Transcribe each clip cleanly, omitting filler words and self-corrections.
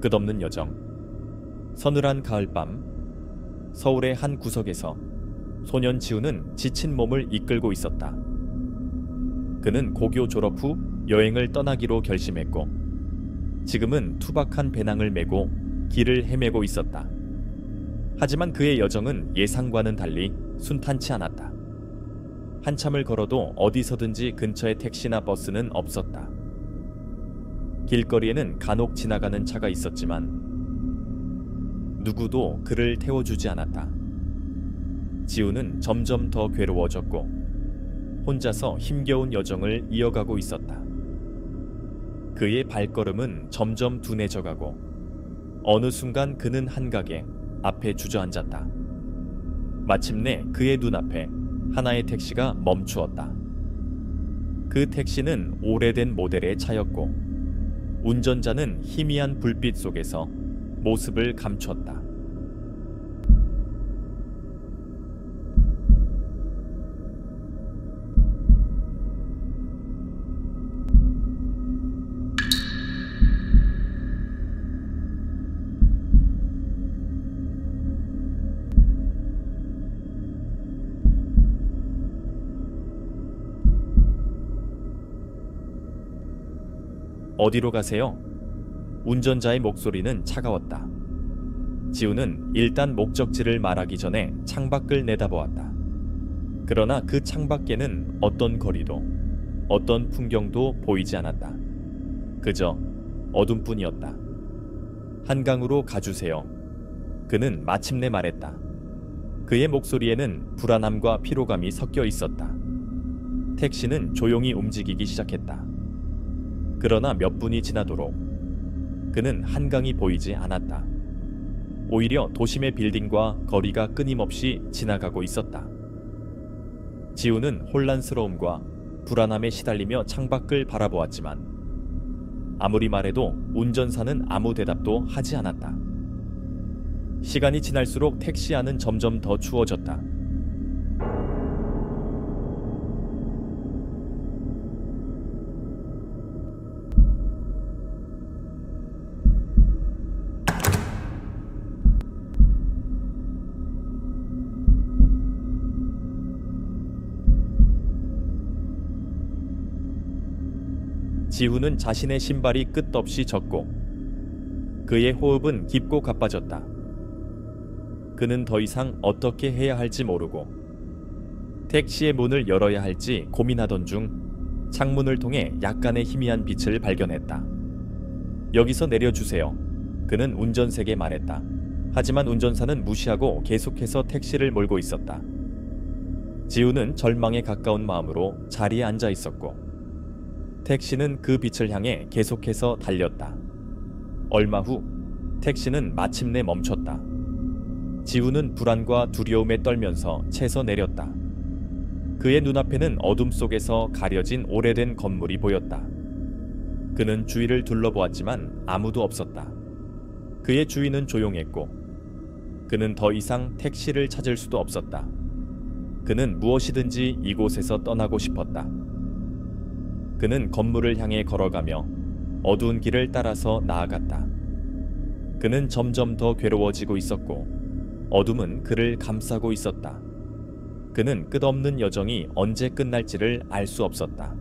끝없는 여정. 서늘한 가을밤, 서울의 한 구석에서 소년 지우는 지친 몸을 이끌고 있었다. 그는 고교 졸업 후 여행을 떠나기로 결심했고 지금은 투박한 배낭을 메고 길을 헤매고 있었다. 하지만 그의 여정은 예상과는 달리 순탄치 않았다. 한참을 걸어도 어디서든지 근처에 택시나 버스는 없었다. 길거리에는 간혹 지나가는 차가 있었지만 누구도 그를 태워주지 않았다. 지우는 점점 더 괴로워졌고 혼자서 힘겨운 여정을 이어가고 있었다. 그의 발걸음은 점점 둔해져가고 어느 순간 그는 한가게 앞에 주저앉았다. 마침내 그의 눈앞에 하나의 택시가 멈추었다. 그 택시는 오래된 모델의 차였고 운전자는 희미한 불빛 속에서 모습을 감췄다. 어디로 가세요? 운전자의 목소리는 차가웠다. 지우는 일단 목적지를 말하기 전에 창밖을 내다보았다. 그러나 그 창밖에는 어떤 거리도, 어떤 풍경도 보이지 않았다. 그저 어둠뿐이었다. 한강으로 가주세요. 그는 마침내 말했다. 그의 목소리에는 불안함과 피로감이 섞여 있었다. 택시는 조용히 움직이기 시작했다. 그러나 몇 분이 지나도록 그는 한강이 보이지 않았다. 오히려 도심의 빌딩과 거리가 끊임없이 지나가고 있었다. 지우는 혼란스러움과 불안함에 시달리며 창밖을 바라보았지만 아무리 말해도 운전사는 아무 대답도 하지 않았다. 시간이 지날수록 택시 안은 점점 더 추워졌다. 지우는 자신의 신발이 끝없이 젖고 그의 호흡은 깊고 가빠졌다. 그는 더 이상 어떻게 해야 할지 모르고 택시의 문을 열어야 할지 고민하던 중 창문을 통해 약간의 희미한 빛을 발견했다. 여기서 내려주세요. 그는 운전색에 말했다. 하지만 운전사는 무시하고 계속해서 택시를 몰고 있었다. 지우는 절망에 가까운 마음으로 자리에 앉아 있었고 택시는 그 빛을 향해 계속해서 달렸다. 얼마 후 택시는 마침내 멈췄다. 지우는 불안과 두려움에 떨면서 채서 내렸다. 그의 눈앞에는 어둠 속에서 가려진 오래된 건물이 보였다. 그는 주위를 둘러보았지만 아무도 없었다. 그의 주위는 조용했고 그는 더 이상 택시를 찾을 수도 없었다. 그는 무엇이든지 이곳에서 떠나고 싶었다. 그는 건물을 향해 걸어가며 어두운 길을 따라서 나아갔다. 그는 점점 더 괴로워지고 있었고 어둠은 그를 감싸고 있었다. 그는 끝없는 여정이 언제 끝날지를 알 수 없었다.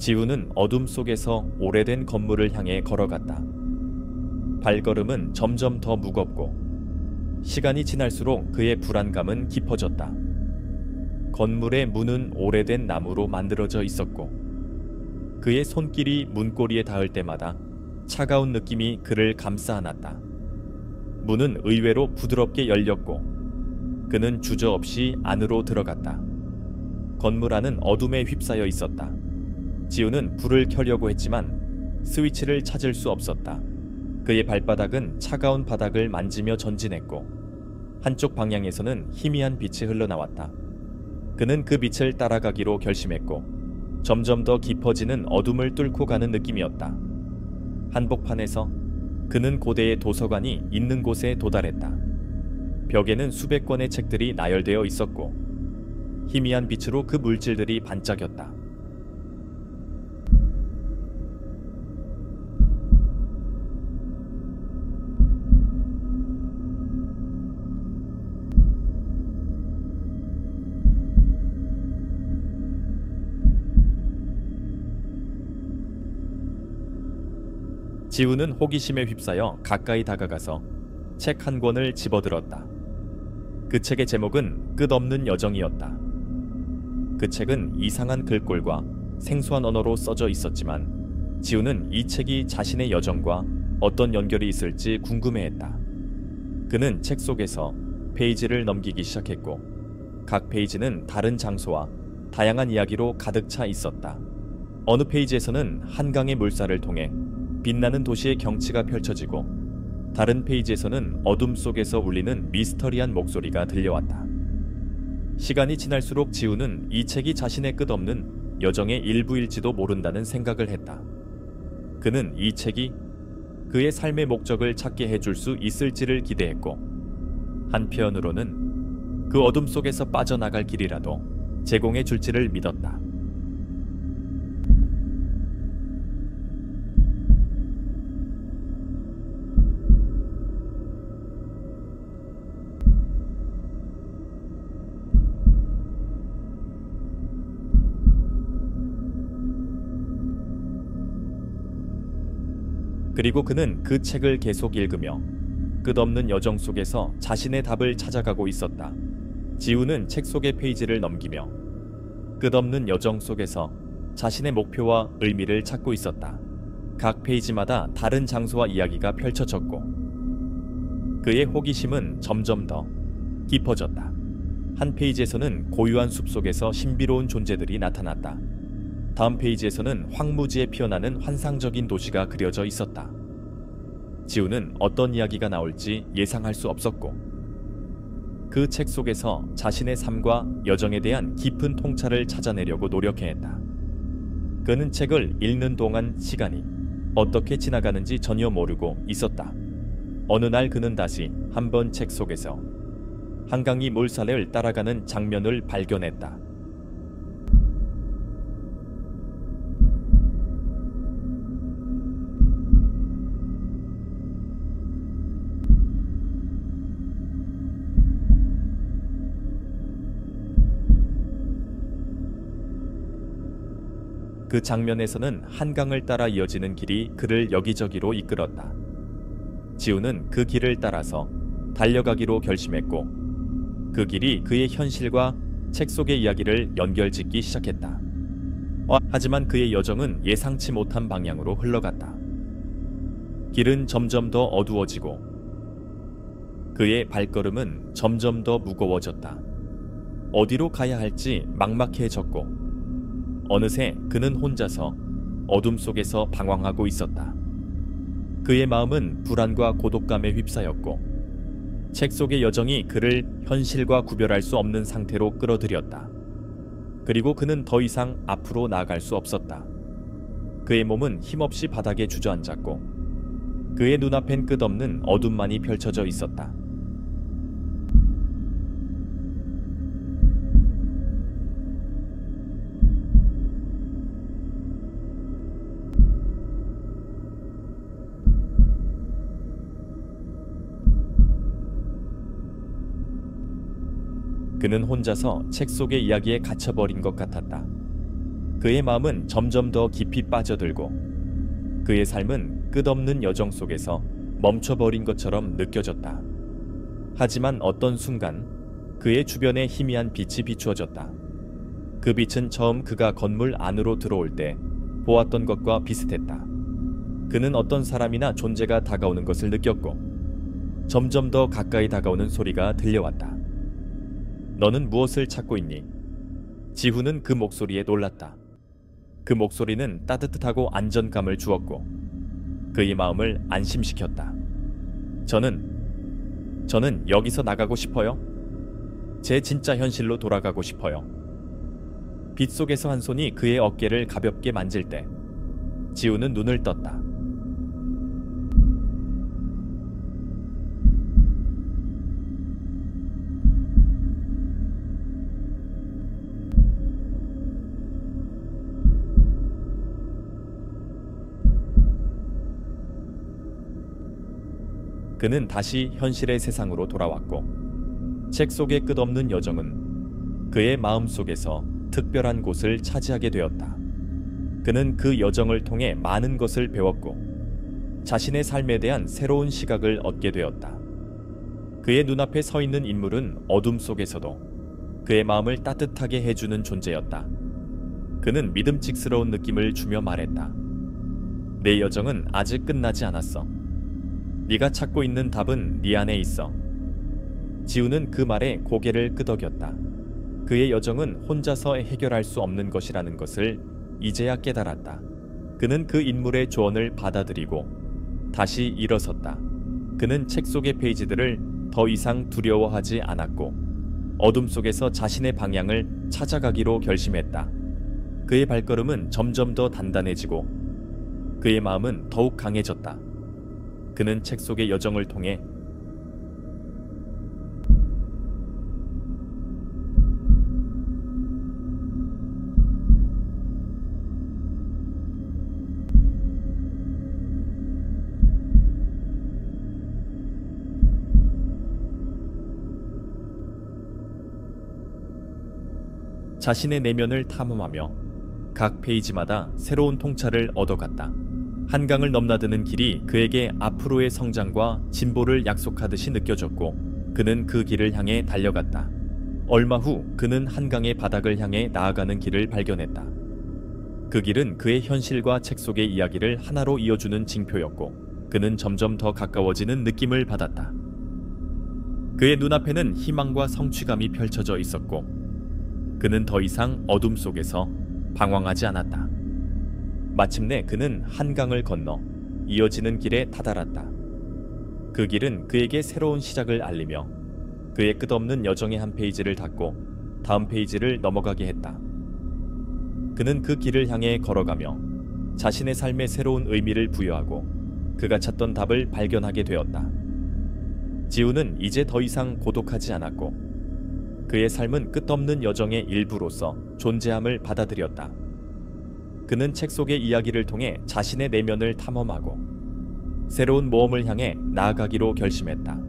지우는 어둠 속에서 오래된 건물을 향해 걸어갔다. 발걸음은 점점 더 무겁고 시간이 지날수록 그의 불안감은 깊어졌다. 건물의 문은 오래된 나무로 만들어져 있었고 그의 손길이 문고리에 닿을 때마다 차가운 느낌이 그를 감싸 안았다. 문은 의외로 부드럽게 열렸고 그는 주저없이 안으로 들어갔다. 건물 안은 어둠에 휩싸여 있었다. 지우는 불을 켜려고 했지만 스위치를 찾을 수 없었다. 그의 발바닥은 차가운 바닥을 만지며 전진했고 한쪽 방향에서는 희미한 빛이 흘러나왔다. 그는 그 빛을 따라가기로 결심했고 점점 더 깊어지는 어둠을 뚫고 가는 느낌이었다. 한복판에서 그는 고대의 도서관이 있는 곳에 도달했다. 벽에는 수백 권의 책들이 나열되어 있었고 희미한 빛으로 그 물질들이 반짝였다. 지우는 호기심에 휩싸여 가까이 다가가서 책 한 권을 집어들었다. 그 책의 제목은 끝없는 여정이었다. 그 책은 이상한 글꼴과 생소한 언어로 써져 있었지만 지우는 이 책이 자신의 여정과 어떤 연결이 있을지 궁금해했다. 그는 책 속에서 페이지를 넘기기 시작했고 각 페이지는 다른 장소와 다양한 이야기로 가득 차 있었다. 어느 페이지에서는 한강의 물살을 통해 빛나는 도시의 경치가 펼쳐지고 다른 페이지에서는 어둠 속에서 울리는 미스터리한 목소리가 들려왔다. 시간이 지날수록 지우는 이 책이 자신의 끝없는 여정의 일부일지도 모른다는 생각을 했다. 그는 이 책이 그의 삶의 목적을 찾게 해줄 수 있을지를 기대했고 한편으로는 그 어둠 속에서 빠져나갈 길이라도 제공해 줄지를 믿었다. 그리고 그는 그 책을 계속 읽으며 끝없는 여정 속에서 자신의 답을 찾아가고 있었다. 지우는 책 속의 페이지를 넘기며 끝없는 여정 속에서 자신의 목표와 의미를 찾고 있었다. 각 페이지마다 다른 장소와 이야기가 펼쳐졌고 그의 호기심은 점점 더 깊어졌다. 한 페이지에서는 고유한 숲속에서 신비로운 존재들이 나타났다. 다음 페이지에서는 황무지에 피어나는 환상적인 도시가 그려져 있었다. 지우는 어떤 이야기가 나올지 예상할 수 없었고 그 책 속에서 자신의 삶과 여정에 대한 깊은 통찰을 찾아내려고 노력해냈다. 그는 책을 읽는 동안 시간이 어떻게 지나가는지 전혀 모르고 있었다. 어느 날 그는 다시 한번 책 속에서 한강이 물살을 따라가는 장면을 발견했다. 그 장면에서는 한강을 따라 이어지는 길이 그를 여기저기로 이끌었다. 지우는 그 길을 따라서 달려가기로 결심했고 그 길이 그의 현실과 책 속의 이야기를 연결짓기 시작했다. 하지만 그의 여정은 예상치 못한 방향으로 흘러갔다. 길은 점점 더 어두워지고 그의 발걸음은 점점 더 무거워졌다. 어디로 가야 할지 막막해졌고 어느새 그는 혼자서 어둠 속에서 방황하고 있었다. 그의 마음은 불안과 고독감에 휩싸였고 책 속의 여정이 그를 현실과 구별할 수 없는 상태로 끌어들였다. 그리고 그는 더 이상 앞으로 나아갈 수 없었다. 그의 몸은 힘없이 바닥에 주저앉았고 그의 눈앞엔 끝없는 어둠만이 펼쳐져 있었다. 그는 혼자서 책 속의 이야기에 갇혀버린 것 같았다. 그의 마음은 점점 더 깊이 빠져들고 그의 삶은 끝없는 여정 속에서 멈춰버린 것처럼 느껴졌다. 하지만 어떤 순간 그의 주변에 희미한 빛이 비추어졌다. 그 빛은 처음 그가 건물 안으로 들어올 때 보았던 것과 비슷했다. 그는 어떤 사람이나 존재가 다가오는 것을 느꼈고 점점 더 가까이 다가오는 소리가 들려왔다. 너는 무엇을 찾고 있니? 지후는 그 목소리에 놀랐다. 그 목소리는 따뜻하고 안전감을 주었고 그의 마음을 안심시켰다. 저는 여기서 나가고 싶어요. 제 진짜 현실로 돌아가고 싶어요. 빛 속에서 한 손이 그의 어깨를 가볍게 만질 때 지우는 눈을 떴다. 그는 다시 현실의 세상으로 돌아왔고 책 속의 끝없는 여정은 그의 마음속에서 특별한 곳을 차지하게 되었다. 그는 그 여정을 통해 많은 것을 배웠고 자신의 삶에 대한 새로운 시각을 얻게 되었다. 그의 눈앞에 서 있는 인물은 어둠 속에서도 그의 마음을 따뜻하게 해주는 존재였다. 그는 믿음직스러운 느낌을 주며 말했다. 내 여정은 아직 끝나지 않았어. 네가 찾고 있는 답은 네 안에 있어. 지우는 그 말에 고개를 끄덕였다. 그의 여정은 혼자서 해결할 수 없는 것이라는 것을 이제야 깨달았다. 그는 그 인물의 조언을 받아들이고 다시 일어섰다. 그는 책 속의 페이지들을 더 이상 두려워하지 않았고 어둠 속에서 자신의 방향을 찾아가기로 결심했다. 그의 발걸음은 점점 더 단단해지고 그의 마음은 더욱 강해졌다. 그는 책 속의 여정을 통해 자신의 내면을 탐험하며 각 페이지마다 새로운 통찰을 얻어갔다. 한강을 넘나드는 길이 그에게 앞으로의 성장과 진보를 약속하듯이 느껴졌고 그는 그 길을 향해 달려갔다. 얼마 후 그는 한강의 바닥을 향해 나아가는 길을 발견했다. 그 길은 그의 현실과 책 속의 이야기를 하나로 이어주는 징표였고 그는 점점 더 가까워지는 느낌을 받았다. 그의 눈앞에는 희망과 성취감이 펼쳐져 있었고 그는 더 이상 어둠 속에서 방황하지 않았다. 마침내 그는 한강을 건너 이어지는 길에 다다랐다. 그 길은 그에게 새로운 시작을 알리며 그의 끝없는 여정의 한 페이지를 닫고 다음 페이지를 넘어가게 했다. 그는 그 길을 향해 걸어가며 자신의 삶에 새로운 의미를 부여하고 그가 찾던 답을 발견하게 되었다. 지우는 이제 더 이상 고독하지 않았고 그의 삶은 끝없는 여정의 일부로서 존재함을 받아들였다. 그는 책 속의 이야기를 통해 자신의 내면을 탐험하고 새로운 모험을 향해 나아가기로 결심했다.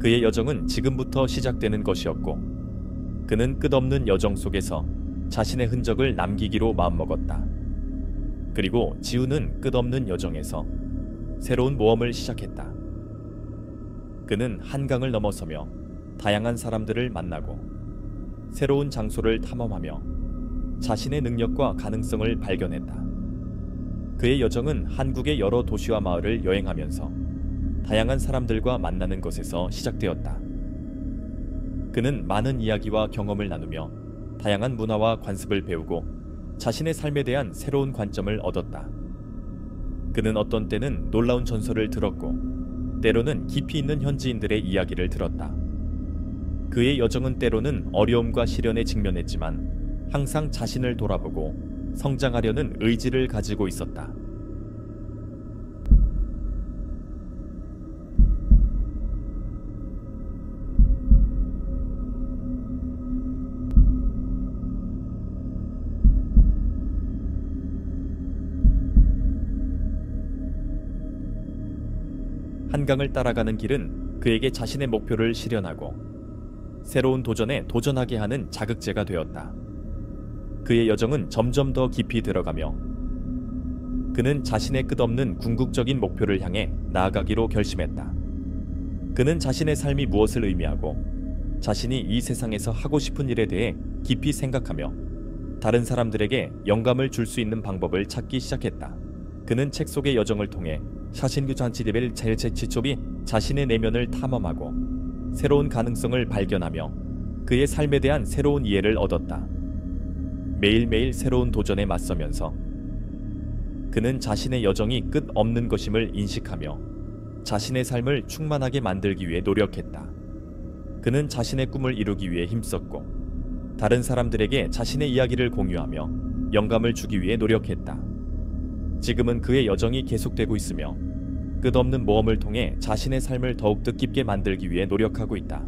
그의 여정은 지금부터 시작되는 것이었고 그는 끝없는 여정 속에서 자신의 흔적을 남기기로 마음먹었다. 그리고 지우는 끝없는 여정에서 새로운 모험을 시작했다. 그는 한강을 넘어서며 다양한 사람들을 만나고 새로운 장소를 탐험하며 자신의 능력과 가능성을 발견했다. 그의 여정은 한국의 여러 도시와 마을을 여행하면서 다양한 사람들과 만나는 것에서 시작되었다. 그는 많은 이야기와 경험을 나누며 다양한 문화와 관습을 배우고 자신의 삶에 대한 새로운 관점을 얻었다. 그는 어떤 때는 놀라운 전설을 들었고 때로는 깊이 있는 현지인들의 이야기를 들었다. 그의 여정은 때로는 어려움과 시련에 직면했지만 항상 자신을 돌아보고 성장하려는 의지를 가지고 있었다. 한강을 따라가는 길은 그에게 자신의 목표를 실현하고 새로운 도전에 도전하게 하는 자극제가 되었다. 그의 여정은 점점 더 깊이 들어가며 그는 자신의 끝없는 궁극적인 목표를 향해 나아가기로 결심했다. 그는 자신의 삶이 무엇을 의미하고 자신이 이 세상에서 하고 싶은 일에 대해 깊이 생각하며 다른 사람들에게 영감을 줄 수 있는 방법을 찾기 시작했다. 그는 책 속의 여정을 통해 샤신규 잔치레벨 제일체치초비 자신의 내면을 탐험하고 새로운 가능성을 발견하며 그의 삶에 대한 새로운 이해를 얻었다. 매일매일 새로운 도전에 맞서면서 그는 자신의 여정이 끝 없는 것임을 인식하며 자신의 삶을 충만하게 만들기 위해 노력했다. 그는 자신의 꿈을 이루기 위해 힘썼고 다른 사람들에게 자신의 이야기를 공유하며 영감을 주기 위해 노력했다. 지금은 그의 여정이 계속되고 있으며 끝없는 모험을 통해 자신의 삶을 더욱 뜻깊게 만들기 위해 노력하고 있다.